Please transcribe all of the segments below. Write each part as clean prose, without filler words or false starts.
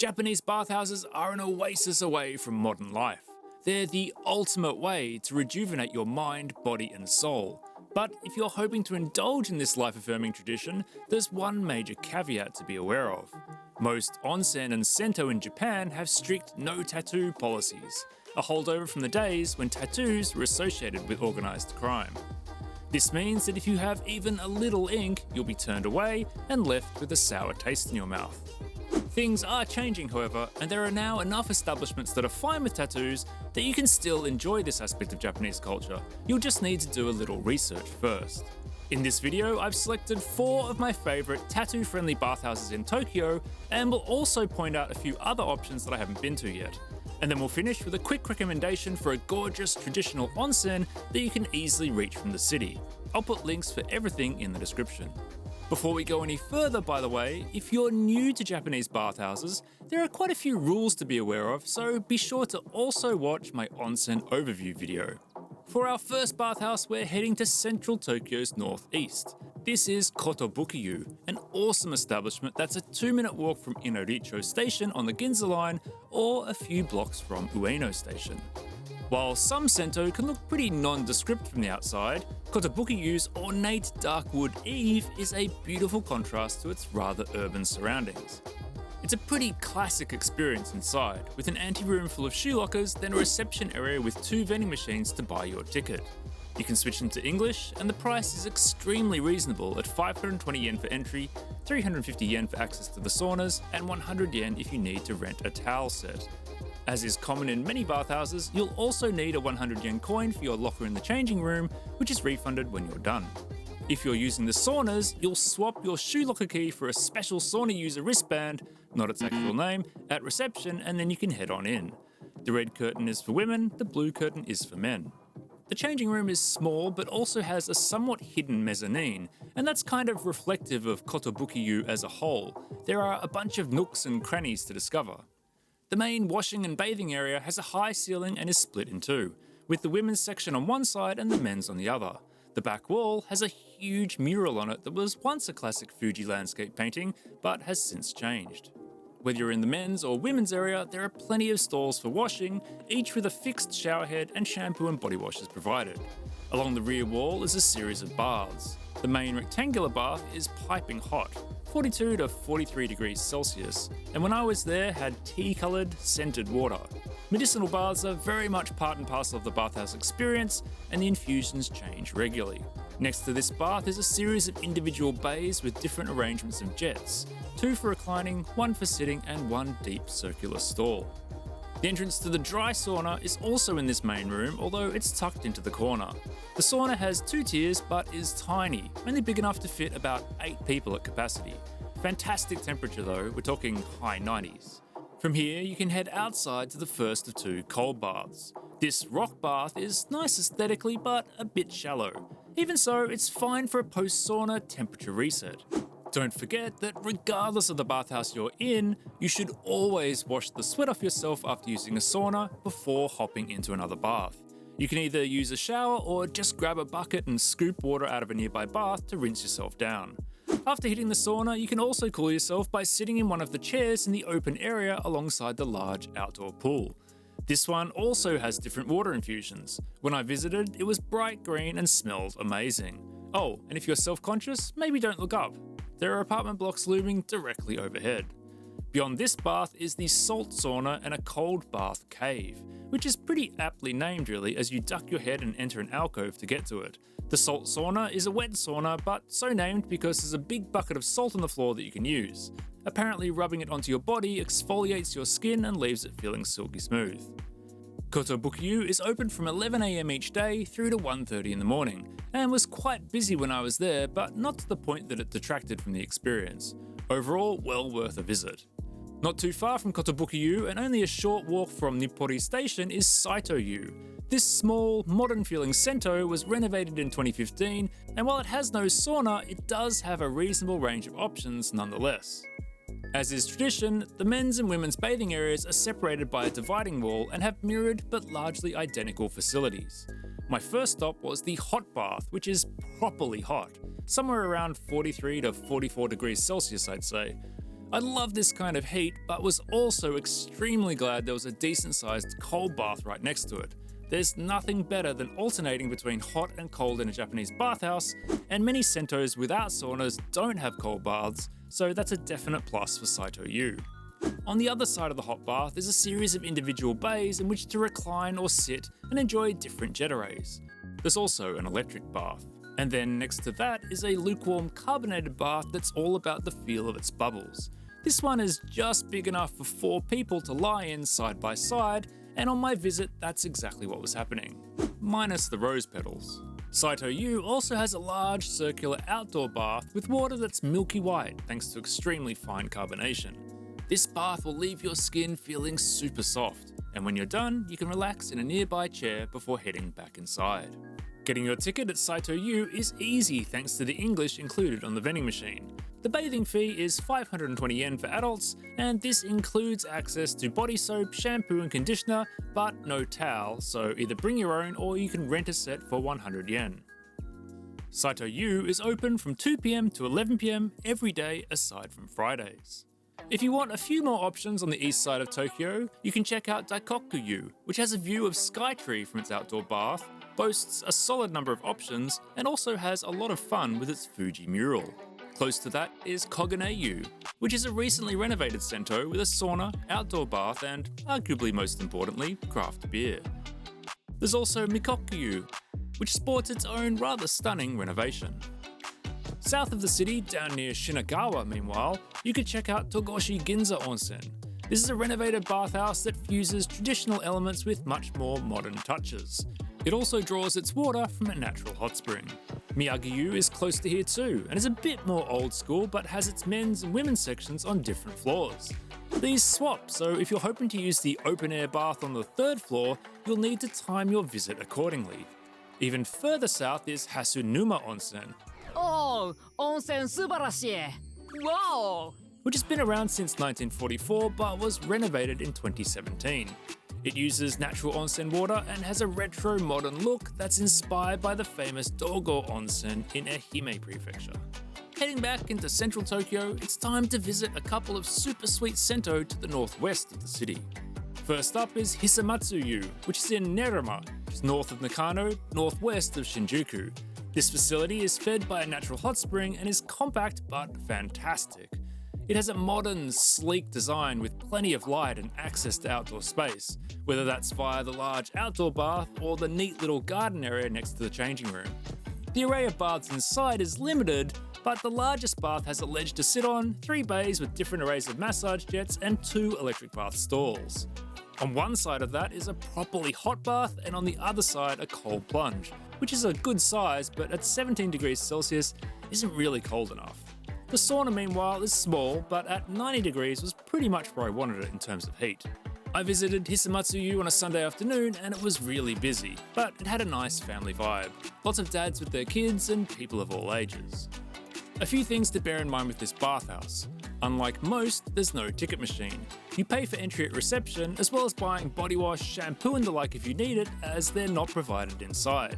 Japanese bathhouses are an oasis away from modern life. They're the ultimate way to rejuvenate your mind, body and soul. But if you're hoping to indulge in this life-affirming tradition, there's one major caveat to be aware of. Most onsen and sento in Japan have strict no tattoo policies, a holdover from the days when tattoos were associated with organised crime. This means that if you have even a little ink, you'll be turned away and left with a sour taste in your mouth. Things are changing, however, and there are now enough establishments that are fine with tattoos that you can still enjoy this aspect of Japanese culture. You'll just need to do a little research first. In this video, I've selected 4 of my favourite tattoo-friendly bathhouses in Tokyo, and will also point out a few other options that I haven't been to yet. And then we'll finish with a quick recommendation for a gorgeous traditional onsen that you can easily reach from the city. I'll put links for everything in the description. Before we go any further, by the way, if you're new to Japanese bathhouses, there are quite a few rules to be aware of, so be sure to also watch my onsen overview video. For our first bathhouse, we're heading to central Tokyo's northeast. This is Kotobukiyu, an awesome establishment that's a 2-minute walk from Inaricho Station on the Ginza line, or a few blocks from Ueno Station. While some sento can look pretty nondescript from the outside, Kotobukiyu's ornate dark wood eave is a beautiful contrast to its rather urban surroundings. It's a pretty classic experience inside, with an anteroom full of shoe lockers, then a reception area with 2 vending machines to buy your ticket. You can switch into English, and the price is extremely reasonable at 520 yen for entry, 350 yen for access to the saunas, and 100 yen if you need to rent a towel set. As is common in many bathhouses, you'll also need a 100 yen coin for your locker in the changing room, which is refunded when you're done. If you're using the saunas, you'll swap your shoe locker key for a special sauna user wristband, not its actual name, at reception, and then you can head on in. The red curtain is for women, the blue curtain is for men. The changing room is small but also has a somewhat hidden mezzanine, and that's kind of reflective of Kotobukiyu as a whole. There are a bunch of nooks and crannies to discover. The main washing and bathing area has a high ceiling and is split in 2, with the women's section on one side and the men's on the other. The back wall has a huge mural on it that was once a classic Fuji landscape painting, but has since changed. Whether you're in the men's or women's area, there are plenty of stalls for washing, each with a fixed shower head and shampoo and body washes provided. Along the rear wall is a series of baths. The main rectangular bath is piping hot, 42 to 43 degrees Celsius, and when I was there had tea-coloured, scented water. Medicinal baths are very much part and parcel of the bathhouse experience, and the infusions change regularly. Next to this bath is a series of individual bays with different arrangements of jets, 2 for reclining, 1 for sitting, and 1 deep circular stall. The entrance to the dry sauna is also in this main room, although it's tucked into the corner. The sauna has 2 tiers but is tiny, only big enough to fit about 8 people at capacity. Fantastic temperature though, we're talking high 90s. From here you can head outside to the first of 2 cold baths. This rock bath is nice aesthetically but a bit shallow. Even so, it's fine for a post-sauna temperature reset. Don't forget that regardless of the bathhouse you're in, you should always wash the sweat off yourself after using a sauna before hopping into another bath. You can either use a shower or just grab a bucket and scoop water out of a nearby bath to rinse yourself down. After hitting the sauna, you can also cool yourself by sitting in one of the chairs in the open area alongside the large outdoor pool. This one also has different water infusions. When I visited, it was bright green and smelled amazing. Oh, and if you're self-conscious, maybe don't look up. There are apartment blocks looming directly overhead. Beyond this bath is the salt sauna and a cold bath cave, which is pretty aptly named really, as you duck your head and enter an alcove to get to it. The salt sauna is a wet sauna, but so named because there's a big bucket of salt on the floor that you can use. Apparently rubbing it onto your body exfoliates your skin and leaves it feeling silky smooth. Kotobukiyu is open from 11 AM each day through to 1:30 in the morning, and was quite busy when I was there, but not to the point that it detracted from the experience. Overall, well worth a visit. Not too far from Kotobukiyu and only a short walk from Nippori Station is Saitoyu. This small, modern-feeling sento was renovated in 2015, and while it has no sauna, it does have a reasonable range of options nonetheless. As is tradition, the men's and women's bathing areas are separated by a dividing wall and have mirrored but largely identical facilities. My first stop was the hot bath, which is properly hot, somewhere around 43 to 44 degrees Celsius I'd say. I love this kind of heat, but was also extremely glad there was a decent sized cold bath right next to it. There's nothing better than alternating between hot and cold in a Japanese bathhouse, and many sentos without saunas don't have cold baths, so that's a definite plus for Saitoyu. On the other side of the hot bath is a series of individual bays in which to recline or sit and enjoy different jet rays. There's also an electric bath. And then next to that is a lukewarm carbonated bath that's all about the feel of its bubbles. This one is just big enough for 4 people to lie in side by side, and on my visit that's exactly what was happening. Minus the rose petals. Saitoyu also has a large circular outdoor bath with water that's milky white thanks to extremely fine carbonation. This bath will leave your skin feeling super soft, and when you're done, you can relax in a nearby chair before heading back inside. Getting your ticket at Saitoyu is easy thanks to the English included on the vending machine. The bathing fee is 520 yen for adults, and this includes access to body soap, shampoo and conditioner, but no towel, so either bring your own or you can rent a set for 100 yen. Saitoyu is open from 2 PM to 11 PM every day aside from Fridays. If you want a few more options on the east side of Tokyo, you can check out Daikokuyu, which has a view of Skytree from its outdoor bath, boasts a solid number of options, and also has a lot of fun with its Fuji mural. Close to that is Koganeyu, which is a recently renovated sento with a sauna, outdoor bath, and, arguably most importantly, craft beer. There's also Mikokuyu, which sports its own rather stunning renovation. South of the city, down near Shinagawa, meanwhile, you could check out Togoshi Ginza Onsen. This is a renovated bathhouse that fuses traditional elements with much more modern touches. It also draws its water from a natural hot spring. Miyagiyu is close to here too, and is a bit more old school but has its men's and women's sections on different floors. These swap, so if you're hoping to use the open air bath on the 3rd floor, you'll need to time your visit accordingly. Even further south is Hasunuma Onsen. Oh, onsen subarashii! Wow! Which has been around since 1944 but was renovated in 2017. It uses natural onsen water and has a retro modern look that's inspired by the famous Dogo Onsen in Ehime Prefecture. Heading back into central Tokyo, it's time to visit a couple of super sweet sento to the northwest of the city. First up is Hisamatsuyu, which is in Nerima, which is north of Nakano, northwest of Shinjuku. This facility is fed by a natural hot spring and is compact but fantastic. It has a modern, sleek design with plenty of light and access to outdoor space, whether that's via the large outdoor bath or the neat little garden area next to the changing room. The array of baths inside is limited, but the largest bath has a ledge to sit on, 3 bays with different arrays of massage jets, and 2 electric bath stalls. On one side of that is a properly hot bath, and on the other side a cold plunge, which is a good size, but at 17 degrees Celsius isn't really cold enough. The sauna, meanwhile, is small, but at 90 degrees was pretty much where I wanted it in terms of heat. I visited Hisamatsuyu on a Sunday afternoon and it was really busy, but it had a nice family vibe. Lots of dads with their kids and people of all ages. A few things to bear in mind with this bathhouse. Unlike most, there's no ticket machine. You pay for entry at reception, as well as buying body wash, shampoo and the like if you need it, as they're not provided inside.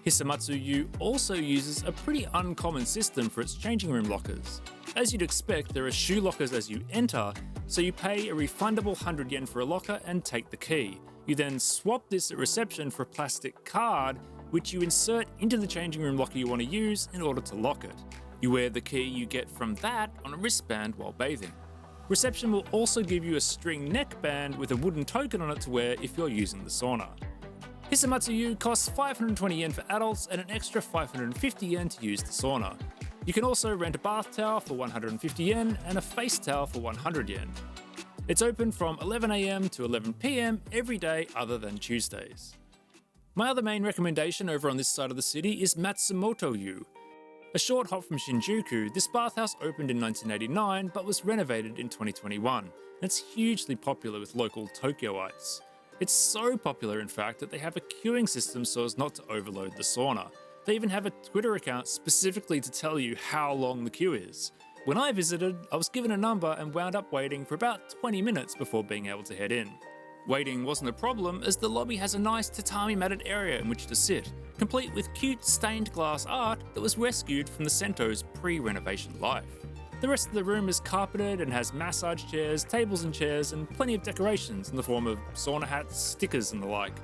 Hisamatsuyu also uses a pretty uncommon system for its changing room lockers. As you'd expect, there are shoe lockers as you enter, so you pay a refundable 100 yen for a locker and take the key. You then swap this at reception for a plastic card, which you insert into the changing room locker you want to use in order to lock it. You wear the key you get from that on a wristband while bathing. Reception will also give you a string neckband with a wooden token on it to wear if you're using the sauna. Hisamatsuyu costs 520 yen for adults and an extra 550 yen to use the sauna. You can also rent a bath towel for 150 yen and a face towel for 100 yen. It's open from 11 AM to 11 PM every day other than Tuesdays. My other main recommendation over on this side of the city is Matsumotoyu. A short hop from Shinjuku, this bathhouse opened in 1989 but was renovated in 2021, and it's hugely popular with local Tokyoites. It's so popular, in fact, that they have a queuing system so as not to overload the sauna. They even have a Twitter account specifically to tell you how long the queue is. When I visited, I was given a number and wound up waiting for about 20 minutes before being able to head in. Waiting wasn't a problem, as the lobby has a nice tatami matted area in which to sit, complete with cute stained glass art that was rescued from the sento's pre-renovation life. The rest of the room is carpeted and has massage chairs, tables and chairs, and plenty of decorations in the form of sauna hats, stickers, and the like.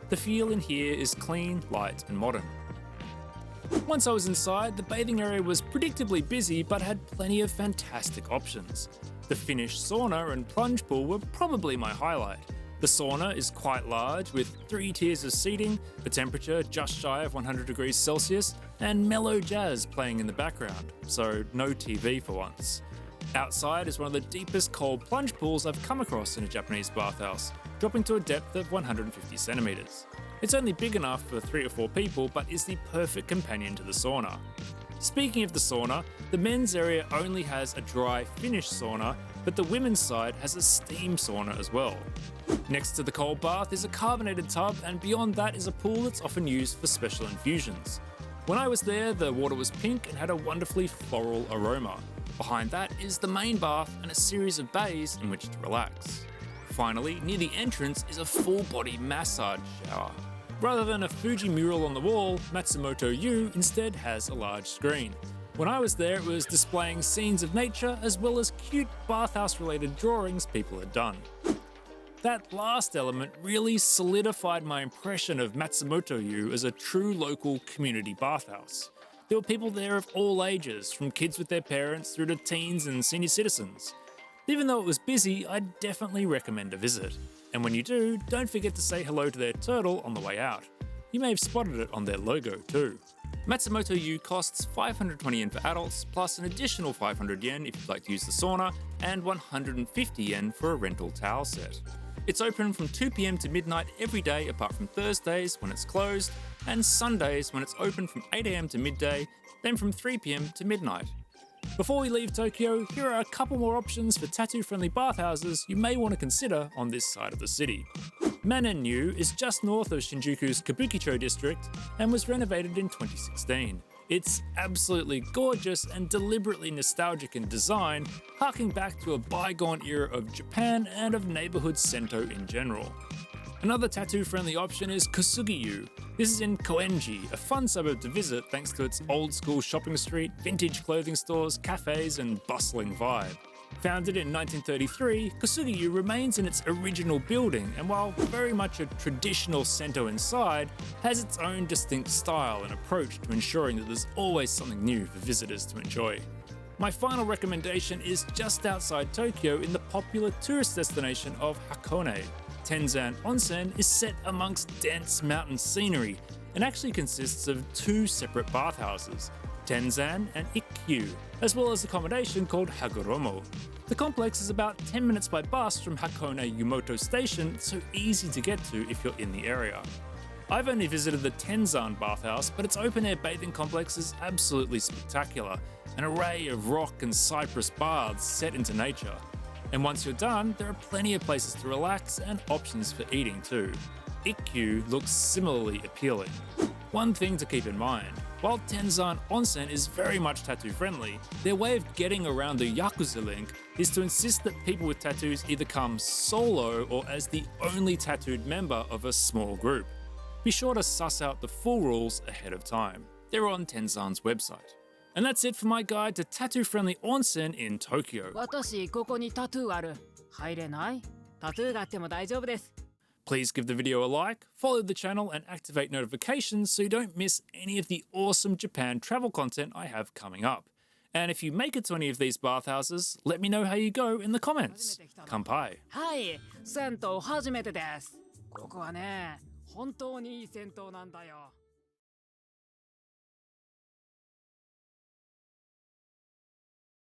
The feel in here is clean, light, and modern. Once I was inside, the bathing area was predictably busy but had plenty of fantastic options. The Finnish sauna and plunge pool were probably my highlight. The sauna is quite large with 3 tiers of seating, the temperature just shy of 100 degrees Celsius, and mellow jazz playing in the background, so no TV for once. Outside is one of the deepest cold plunge pools I've come across in a Japanese bathhouse, dropping to a depth of 150 centimeters. It's only big enough for 3 or 4 people, but is the perfect companion to the sauna. Speaking of the sauna, the men's area only has a dry Finnish sauna, but the women's side has a steam sauna as well. Next to the cold bath is a carbonated tub, and beyond that is a pool that's often used for special infusions. When I was there, the water was pink and had a wonderfully floral aroma. Behind that is the main bath and a series of bays in which to relax. Finally, near the entrance is a full-body massage shower. Rather than a Fuji mural on the wall, Matsumotoyu instead has a large screen. When I was there, it was displaying scenes of nature as well as cute bathhouse-related drawings people had done. That last element really solidified my impression of Matsumotoyu as a true local community bathhouse. There were people there of all ages, from kids with their parents through to teens and senior citizens. Even though it was busy, I'd definitely recommend a visit. And when you do, don't forget to say hello to their turtle on the way out. You may have spotted it on their logo too. Matsumotoyu costs 520 yen for adults, plus an additional 500 yen if you'd like to use the sauna, and 150 yen for a rental towel set. It's open from 2 PM to midnight every day apart from Thursdays when it's closed, and Sundays when it's open from 8 AM to midday, then from 3 PM to midnight. Before we leave Tokyo, here are a couple more options for tattoo-friendly bathhouses you may want to consider on this side of the city. Mannenyu is just north of Shinjuku's Kotobukiyu district and was renovated in 2016. It's absolutely gorgeous and deliberately nostalgic in design, harking back to a bygone era of Japan and of neighborhood sento in general. Another tattoo-friendly option is Kosugiyu. This is in Koenji, a fun suburb to visit thanks to its old-school shopping street, vintage clothing stores, cafes, and bustling vibe. Founded in 1933, Kosugiyu remains in its original building, and while very much a traditional sento inside, has its own distinct style and approach to ensuring that there's always something new for visitors to enjoy. My final recommendation is just outside Tokyo in the popular tourist destination of Hakone. Tenzan Onsen is set amongst dense mountain scenery and actually consists of 2 separate bathhouses, Tenzan and Ikkyu, as well as accommodation called Hagoromo. The complex is about 10 minutes by bus from Hakone Yumoto Station, so easy to get to if you're in the area. I've only visited the Tenzan bathhouse, but its open-air bathing complex is absolutely spectacular, an array of rock and cypress baths set into nature. And once you're done, there are plenty of places to relax and options for eating too. Ikkyu looks similarly appealing. One thing to keep in mind, while Tenzan Onsen is very much tattoo friendly, their way of getting around the Yakuza link is to insist that people with tattoos either come solo or as the only tattooed member of a small group. Be sure to suss out the full rules ahead of time. They're on Tenzan's website. And that's it for my guide to tattoo-friendly onsen in Tokyo. 私ここにタトゥーある。入れない？タトゥーがあっても大丈夫です。 Please give the video a like, follow the channel and activate notifications so you don't miss any of the awesome Japan travel content I have coming up. And if you make it to any of these bathhouses, let me know how you go in the comments. Kampai. はい、銭湯初めてです。ここはね、本当にいい銭湯なんだよ。